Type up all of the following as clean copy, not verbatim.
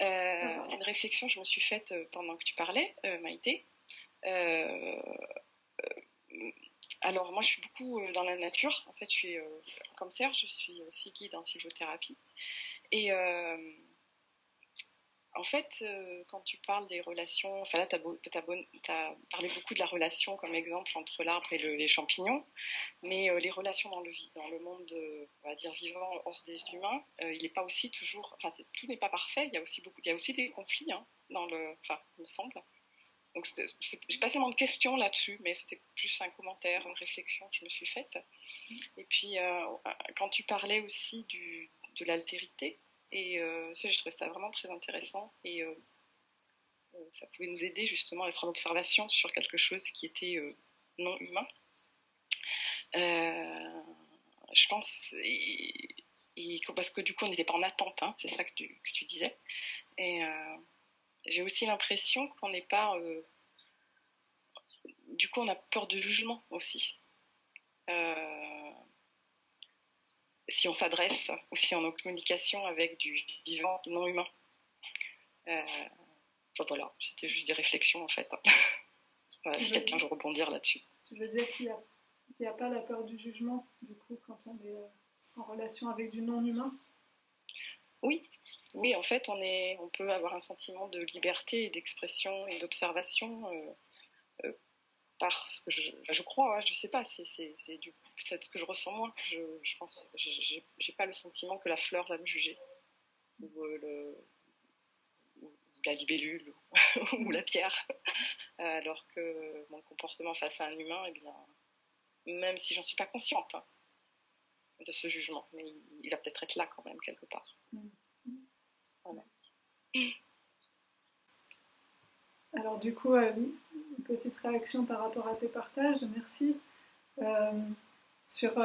C'est une réflexion que je me suis faite pendant que tu parlais, Maïté. Euh, alors moi je suis beaucoup dans la nature. En fait je suis comme Serge, je suis aussi guide en sylvothérapie. Et en fait, quand tu parles des relations, enfin là, tu as parlé beaucoup de la relation comme exemple entre l'arbre et les champignons, mais les relations dans le monde, on va dire, vivant hors des humains, il n'est pas aussi toujours, enfin, tout n'est pas parfait, il y a aussi des conflits, hein, enfin, il me semble. Donc, j'ai pas tellement de questions là-dessus, mais c'était plus un commentaire, une réflexion que je me suis faite. Et puis, quand tu parlais aussi de l'altérité, et je trouvais ça vraiment très intéressant. Et ça pouvait nous aider justement à être en observation sur quelque chose qui était non humain. Je pense, parce que du coup on n'était pas en attente, hein, c'est ça que tu disais. Et j'ai aussi l'impression qu'on n'est pas... du coup on a peur de jugement aussi. Si on s'adresse ou si on est en communication avec du vivant non humain. Enfin, voilà, c'était juste des réflexions en fait. Voilà, si quelqu'un veut rebondir là-dessus. Tu veux dire qu'il n'y a pas la peur du jugement, du coup, quand on est en relation avec du non-humain? Oui, en fait, on peut avoir un sentiment de liberté et d'expression et d'observation parce que je crois, hein, je sais pas, c'est peut-être ce que je ressens moi. Je pense, j'ai pas le sentiment que la fleur va me juger ou la libellule ou la pierre, alors que mon comportement face à un humain, eh bien, même si j'en suis pas consciente hein, de ce jugement, mais il va peut-être être là quand même quelque part. Voilà. Alors du coup, une petite réaction par rapport à tes partages, merci. Sur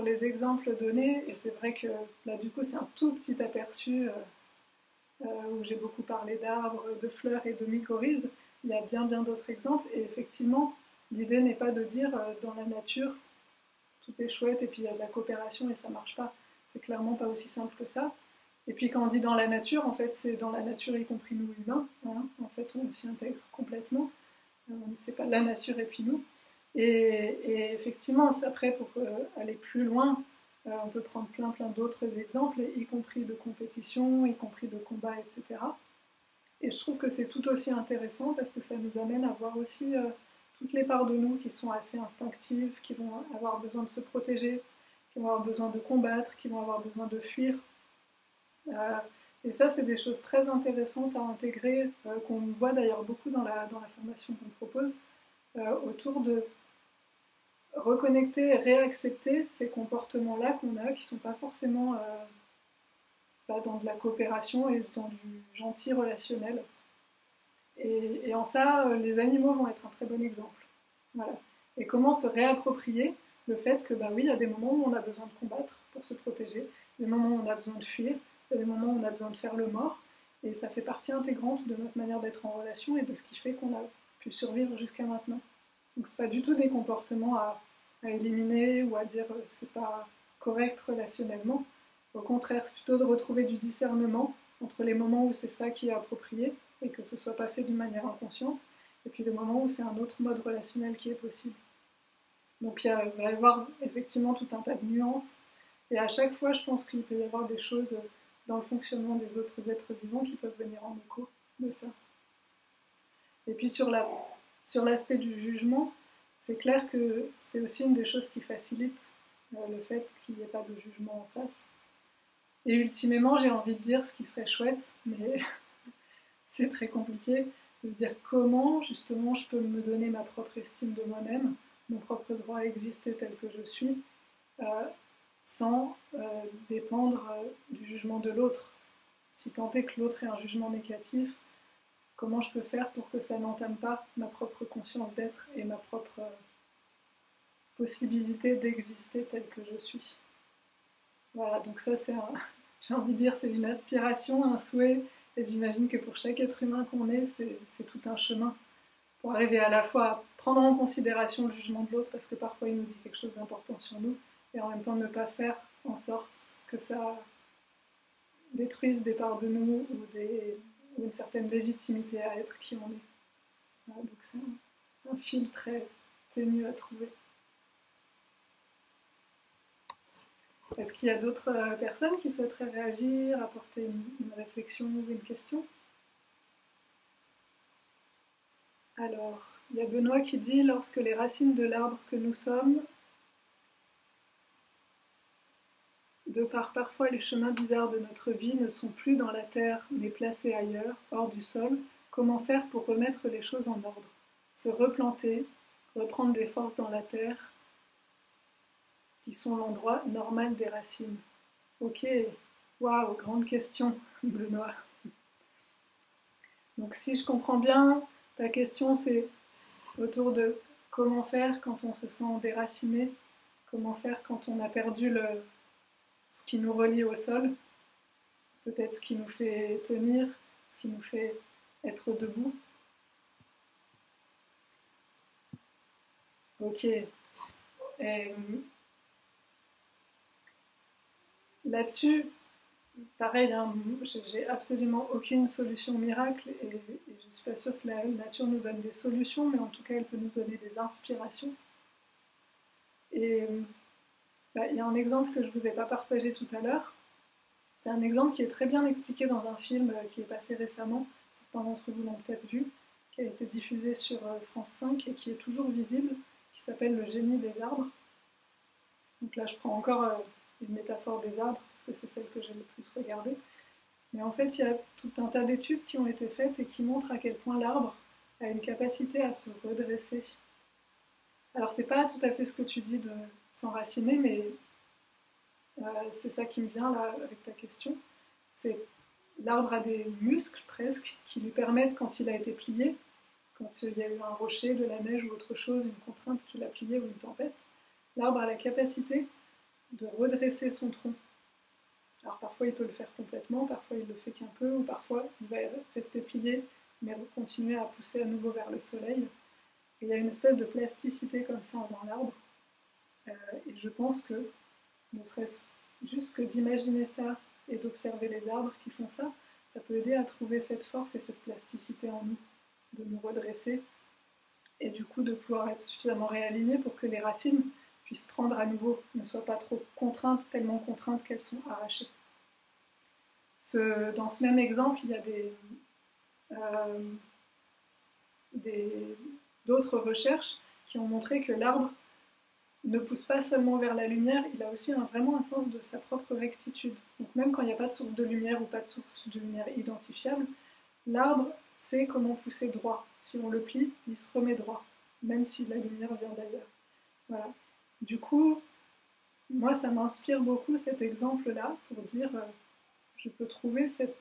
les exemples donnés, et c'est vrai que là du coup c'est un tout petit aperçu où j'ai beaucoup parlé d'arbres, de fleurs et de mycorhizes. Il y a bien d'autres exemples, et effectivement l'idée n'est pas de dire dans la nature tout est chouette et puis il y a de la coopération et ça marche pas. C'est clairement pas aussi simple que ça. Et puis quand on dit dans la nature, en fait c'est dans la nature y compris nous humains, hein. En fait on s'y intègre complètement, c'est pas la nature et puis nous. Et effectivement, après, pour aller plus loin, on peut prendre plein d'autres exemples, y compris de compétition, y compris de combat, etc. Et je trouve que c'est tout aussi intéressant parce que ça nous amène à voir aussi toutes les parts de nous qui sont assez instinctives, qui vont avoir besoin de se protéger, qui vont avoir besoin de combattre, qui vont avoir besoin de fuir. Et ça, c'est des choses très intéressantes à intégrer, qu'on voit d'ailleurs beaucoup dans la formation qu'on propose, autour de reconnecter, réaccepter ces comportements-là qu'on a, qui ne sont pas forcément dans de la coopération et dans du gentil relationnel. Et en ça, les animaux vont être un très bon exemple. Voilà. Et comment se réapproprier le fait que, oui, il y a des moments où on a besoin de combattre pour se protéger, des moments où on a besoin de fuir, des moments où on a besoin de faire le mort, et ça fait partie intégrante de notre manière d'être en relation et de ce qui fait qu'on a pu survivre jusqu'à maintenant. Donc c'est pas du tout des comportements à éliminer ou à dire c'est pas correct relationnellement. Au contraire, c'est plutôt de retrouver du discernement entre les moments où c'est ça qui est approprié et que ce soit pas fait d'une manière inconsciente, et puis les moments où c'est un autre mode relationnel qui est possible. Donc il va y avoir effectivement tout un tas de nuances, et à chaque fois je pense qu'il peut y avoir des choses dans le fonctionnement des autres êtres vivants qui peuvent venir en écho de ça. Et puis sur l'aspect du jugement, c'est clair que c'est aussi une des choses qui facilite le fait qu'il n'y ait pas de jugement en face. Et ultimement, j'ai envie de dire ce qui serait chouette, mais c'est très compliqué, de dire comment justement je peux me donner ma propre estime de moi-même, mon propre droit à exister tel que je suis, sans dépendre du jugement de l'autre. Si tant est que l'autre ait un jugement négatif, comment je peux faire pour que ça n'entame pas ma propre conscience d'être et ma propre possibilité d'exister telle que je suis. Voilà, donc ça j'ai envie de dire, c'est une aspiration, un souhait, et j'imagine que pour chaque être humain qu'on est, c'est tout un chemin pour arriver à la fois à prendre en considération le jugement de l'autre, parce que parfois il nous dit quelque chose d'important sur nous, et en même temps ne pas faire en sorte que ça détruisent des parts de nous ou une certaine légitimité à être qui on est. Voilà, donc c'est un fil très ténu à trouver. Est-ce qu'il y a d'autres personnes qui souhaiteraient réagir, apporter une réflexion ou une question? Alors, il y a Benoît qui dit « Lorsque les racines de l'arbre que nous sommes, de par parfois les chemins bizarres de notre vie, ne sont plus dans la terre mais placés ailleurs, hors du sol, comment faire pour remettre les choses en ordre? Se replanter, reprendre des forces dans la terre, qui sont l'endroit normal des racines. » Ok, waouh, grande question, Benoît. Donc si je comprends bien, ta question c'est autour de comment faire quand on se sent déraciné, comment faire quand on a perdu ce qui nous relie au sol, peut-être ce qui nous fait tenir, ce qui nous fait être debout. Ok. Et là-dessus, pareil, hein, j'ai absolument aucune solution miracle et je ne suis pas sûre que la nature nous donne des solutions, mais en tout cas, elle peut nous donner des inspirations. Et il y a un exemple que je ne vous ai pas partagé tout à l'heure. C'est un exemple qui est très bien expliqué dans un film qui est passé récemment, certains d'entre vous l'ont peut-être vu, qui a été diffusé sur France 5 et qui est toujours visible, qui s'appelle Le génie des arbres. Donc là, je prends encore une métaphore des arbres, parce que c'est celle que j'ai le plus regardée. Mais en fait, il y a tout un tas d'études qui ont été faites et qui montrent à quel point l'arbre a une capacité à se redresser. Alors, c'est pas tout à fait ce que tu dis de s'enraciner, mais c'est ça qui me vient là avec ta question. C'est l'arbre a des muscles presque qui lui permettent, quand il a été plié, quand il y a eu un rocher, de la neige ou autre chose, une contrainte qui l'a plié ou une tempête, l'arbre a la capacité de redresser son tronc. Alors parfois il peut le faire complètement, parfois il le fait qu'un peu, ou parfois il va rester plié, mais continuer à pousser à nouveau vers le soleil. Et il y a une espèce de plasticité comme ça dans l'arbre. Et je pense que, ne serait-ce juste que d'imaginer ça et d'observer les arbres qui font ça, ça peut aider à trouver cette force et cette plasticité en nous, de nous redresser, et du coup de pouvoir être suffisamment réalignés pour que les racines puissent prendre à nouveau, ne soient pas trop contraintes, tellement contraintes qu'elles sont arrachées. Dans ce même exemple, il y a d'autres recherches qui ont montré que l'arbre ne pousse pas seulement vers la lumière, il a aussi vraiment un sens de sa propre rectitude. Donc même quand il n'y a pas de source de lumière ou pas de source de lumière identifiable, l'arbre sait comment pousser droit. Si on le plie, il se remet droit, même si la lumière vient d'ailleurs. Voilà. Du coup, moi, ça m'inspire beaucoup cet exemple-là pour dire je peux trouver cet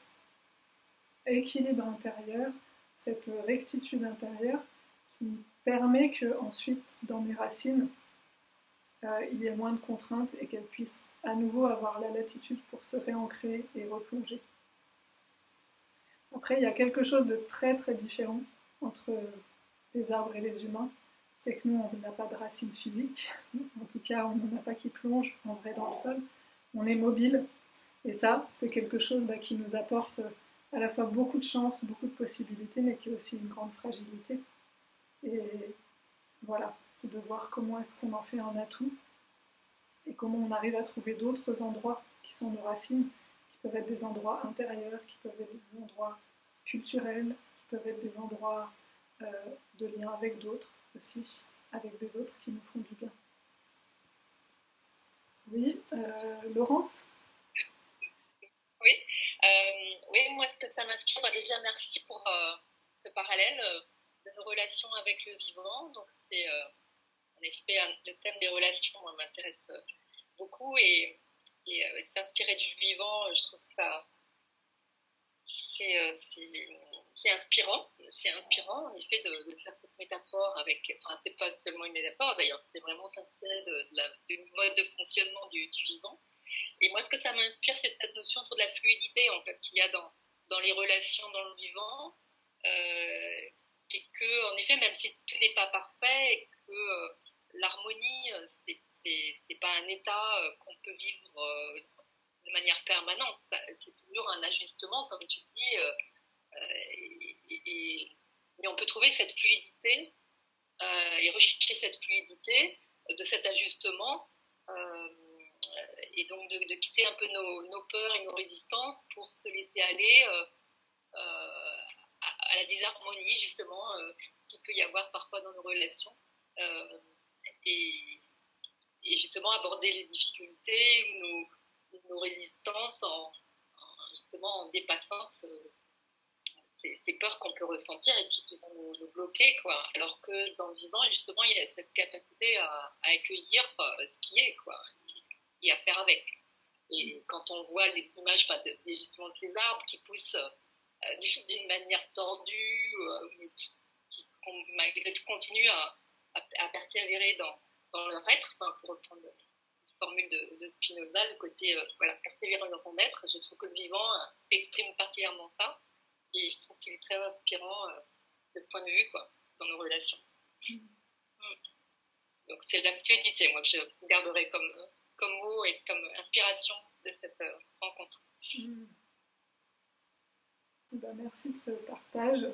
équilibre intérieur, cette rectitude intérieure qui permet que ensuite, dans mes racines, il y ait moins de contraintes et qu'elles puissent à nouveau avoir la latitude pour se réancrer et replonger. Après, il y a quelque chose de très très différent entre les arbres et les humains, c'est que nous, on n'a pas de racines physiques, en tout cas, on n'en a pas qui plongent en vrai dans le sol, on est mobile, et ça, c'est quelque chose qui nous apporte à la fois beaucoup de chance, beaucoup de possibilités, mais qui est aussi une grande fragilité. Et voilà, c'est de voir comment est-ce qu'on en fait un atout, et comment on arrive à trouver d'autres endroits qui sont nos racines, qui peuvent être des endroits intérieurs, qui peuvent être des endroits culturels, qui peuvent être des endroits de lien avec d'autres aussi, avec des autres qui nous font du bien. Oui, Laurence? Oui, oui, moi ce que ça m'inspire, déjà merci pour ce parallèle de nos relations avec le vivant. Donc c'est en effet le thème des relations m'intéresse beaucoup et s'inspirer du vivant, je trouve que ça c'est inspirant. C'est inspirant en effet de faire cette métaphore avec, enfin c'est pas seulement une métaphore d'ailleurs, c'est vraiment s'inspirer du mode de fonctionnement du vivant. Et moi, ce que ça m'inspire, c'est cette notion autour de la fluidité en fait, qu'il y a dans les relations dans le vivant. Et que, en effet, même si tout n'est pas parfait, et que l'harmonie, c'est pas un état qu'on peut vivre de manière permanente. C'est toujours toujours un ajustement, comme tu dis, mais on peut trouver cette fluidité et rechercher cette fluidité de cet ajustement et donc de quitter un peu nos peurs et nos résistances pour se laisser aller à la désharmonie justement qu'il peut y avoir parfois dans nos relations et justement aborder les difficultés ou nos résistances justement en dépassant ces peurs qu'on peut ressentir et qui vont nous bloquer, quoi. Alors que dans le vivant, justement, il y a cette capacité à accueillir ce qui est, quoi, et à faire avec. Et quand on voit les images justement de ces arbres qui poussent d'une manière tordue, mais qui malgré tout continuent à persévérer dans leur être, enfin, pour reprendre une formule de Spinoza, le côté voilà, persévérer dans son être, je trouve que le vivant exprime particulièrement ça. Et je trouve qu'il est très inspirant de ce point de vue, quoi, dans nos relations. Donc c'est la fluidité, moi, que je garderai comme mot et comme inspiration de cette rencontre. Ben, merci de ce partage.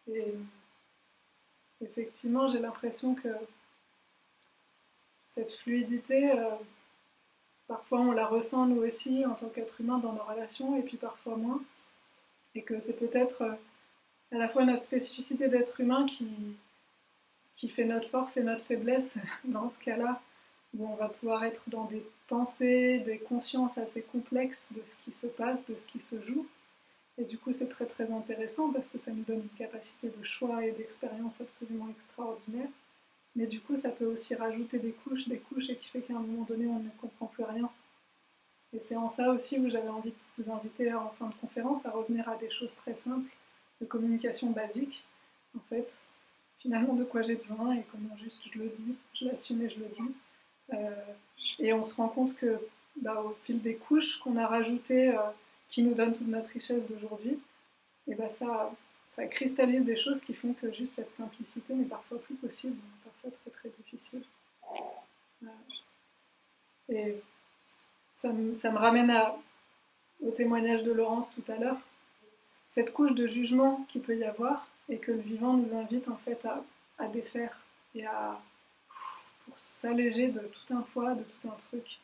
Et effectivement, j'ai l'impression que cette fluidité, parfois on la ressent nous aussi en tant qu'être humain dans nos relations et puis parfois moins. Et que c'est peut-être à la fois notre spécificité d'être humain qui fait notre force et notre faiblesse dans ce cas-là, où on va pouvoir être dans des pensées, des consciences assez complexes de ce qui se passe, de ce qui se joue. Et du coup c'est très très intéressant parce que ça nous donne une capacité de choix et d'expérience absolument extraordinaire. Mais du coup, ça peut aussi rajouter des couches, et qui fait qu'à un moment donné, on ne comprend plus rien. Et c'est en ça aussi où j'avais envie de vous inviter en fin de conférence à revenir à des choses très simples, de communication basique, en fait. Finalement, de quoi j'ai besoin et comment juste je le dis, je l'assume et je le dis. Et on se rend compte que, au fil des couches qu'on a rajoutées, qui nous donnent toute notre richesse d'aujourd'hui, et ça cristallise des choses qui font que juste cette simplicité n'est parfois plus possible, parfois très très difficile. Et ça me ramène au témoignage de Laurence tout à l'heure, cette couche de jugement qu'il peut y avoir et que le vivant nous invite en fait à défaire et pour s'alléger de tout un poids, de tout un truc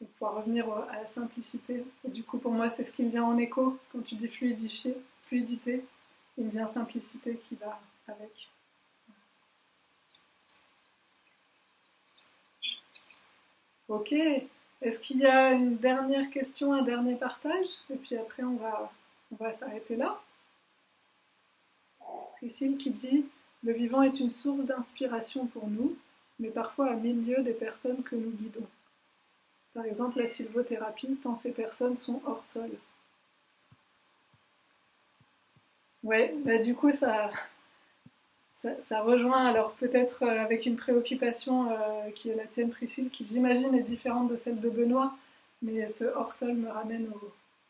et pouvoir revenir à la simplicité. Et du coup pour moi c'est ce qui me vient en écho quand tu dis fluidité. Il me vient simplicité qui va avec. Ok. Est-ce qu'il y a une dernière question, un dernier partage? Et puis après, on va s'arrêter là. Priscille qui dit « Le vivant est une source d'inspiration pour nous, mais parfois à milieu des personnes que nous guidons. Par exemple, la sylvothérapie, tant ces personnes sont hors sol. » Ouais, du coup, ça rejoint, alors peut-être avec une préoccupation qui est la tienne, Priscille, qui j'imagine est différente de celle de Benoît, mais ce hors-sol me ramène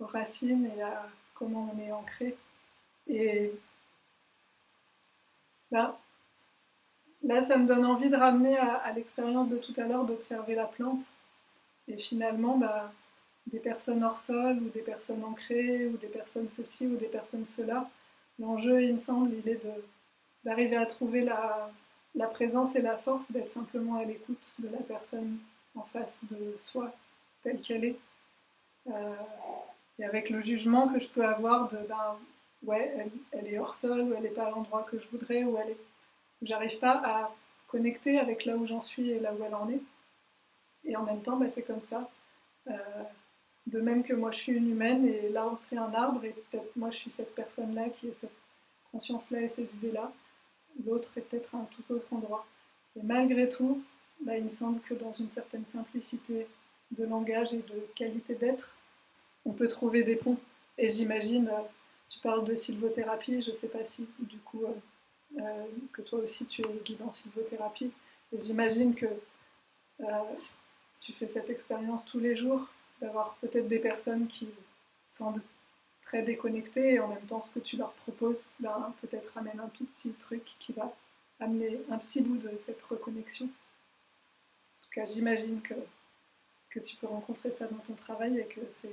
aux racines et à comment on est ancré. Et là, ça me donne envie de ramener à l'expérience de tout à l'heure d'observer la plante. Et finalement, des personnes hors sol, ou des personnes ancrées, ou des personnes ceci, ou des personnes cela, l'enjeu, il me semble, il est d'arriver à trouver la présence et la force d'être simplement à l'écoute de la personne en face de soi, telle qu'elle est. Et avec le jugement que je peux avoir de, ouais, elle est hors sol, ou elle n'est pas à l'endroit que je voudrais, ou j'arrive pas à connecter avec là où j'en suis et là où elle en est. Et en même temps, c'est comme ça. De même que moi je suis une humaine et l'arbre c'est un arbre et peut-être moi je suis cette personne-là qui a cette conscience-là et ces idées-là, l'autre est peut-être à un tout autre endroit. Et malgré tout, il me semble que dans une certaine simplicité de langage et de qualité d'être, on peut trouver des ponts. Et j'imagine, tu parles de sylvothérapie, je ne sais pas si du coup que toi aussi tu es guide en sylvothérapie, et j'imagine que tu fais cette expérience tous les jours, d'avoir peut-être des personnes qui semblent très déconnectées et en même temps ce que tu leur proposes peut-être ramène un tout petit truc qui va amener un petit bout de cette reconnexion. En tout cas, j'imagine que que tu peux rencontrer ça dans ton travail et que c'est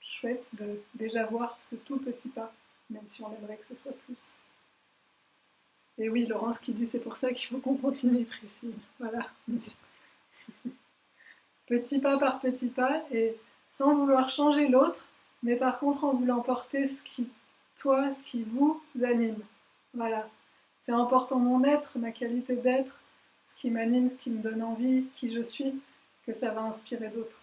chouette de déjà voir ce tout petit pas, même si on aimerait que ce soit plus. Et oui, Laurence qui dit c'est pour ça qu'il faut qu'on continue, Priscille. Voilà. Petit pas par petit pas, et sans vouloir changer l'autre, mais par contre en voulant porter ce qui vous anime. Voilà. C'est en portant mon être, ma qualité d'être, ce qui m'anime, ce qui me donne envie, qui je suis, que ça va inspirer d'autres.